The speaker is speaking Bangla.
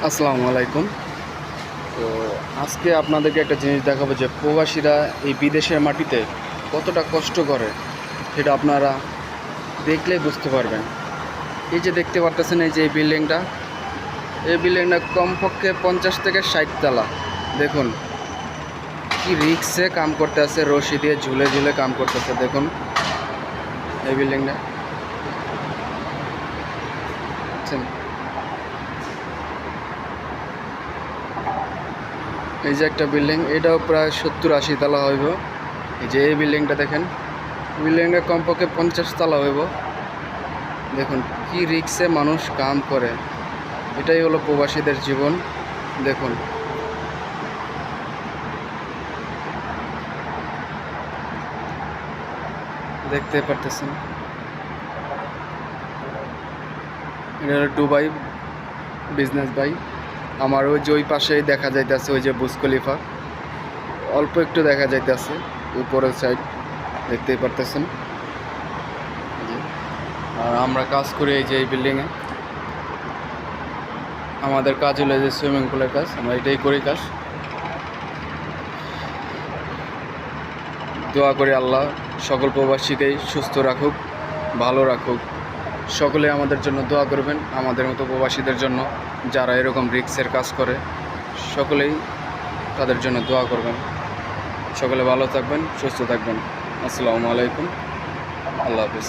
আসসালামু আলাইকুম। তো আজকে আপনাদেরকে একটা জিনিস দেখাবো যে প্রবাসীরা এই বিদেশের মাটিতে কতটা কষ্ট করে, সেটা আপনারা দেখলেই বুঝতে পারবেন। এই যে দেখতে পারতেছেন, এই যে এই বিল্ডিংটা কমপক্ষে 50 থেকে 60 তলা। দেখুন কি রিক্সে কাম করতে আছে, রশি দিয়ে ঝুলে ঝুলে কাম করতেছে। দেখুন এই বিল্ডিংটা বুঝছেন? এই যে একটা বিল্ডিং, এটাও প্রায় 70-80 তলা হইব। এই যে এই বিল্ডিংটা দেখেন, বিল্ডিংটা কমপক্ষে 50 তলা হইব। দেখুন কি রিক্সে মানুষ কাম করে, এটাই হলো প্রবাসীদের জীবন। দেখুন দেখতে পারতেছেন, এটা হলো দুবাই বিজনেস বাই। আমার ওই যে ওই পাশেই দেখা যাইতেছে ওই যে বুর্জ খলিফা, অল্প একটু দেখা যাইতেছে উপরের সাইড, দেখতেই পারতেছেন। আর আমরা কাজ করি এই যে এই বিল্ডিংয়ে। আমাদের কাজ হলো যে সুইমিং পুলের কাজ, আমরা এটাই করি কাজ। দোয়া করি আল্লাহ সকল প্রবাসীকেই সুস্থ রাখুক, ভালো রাখুক। সকলে আমাদের জন্য দোয়া করবেন, আমাদের মতো প্রবাসীদের জন্য যারা এরকম রিস্কের কাজ করে, সকলেই তাদের জন্য দোয়া করবেন। সকলে ভালো থাকবেন, সুস্থ থাকবেন। আসসালামু আলাইকুম, আল্লাহ হাফিজ।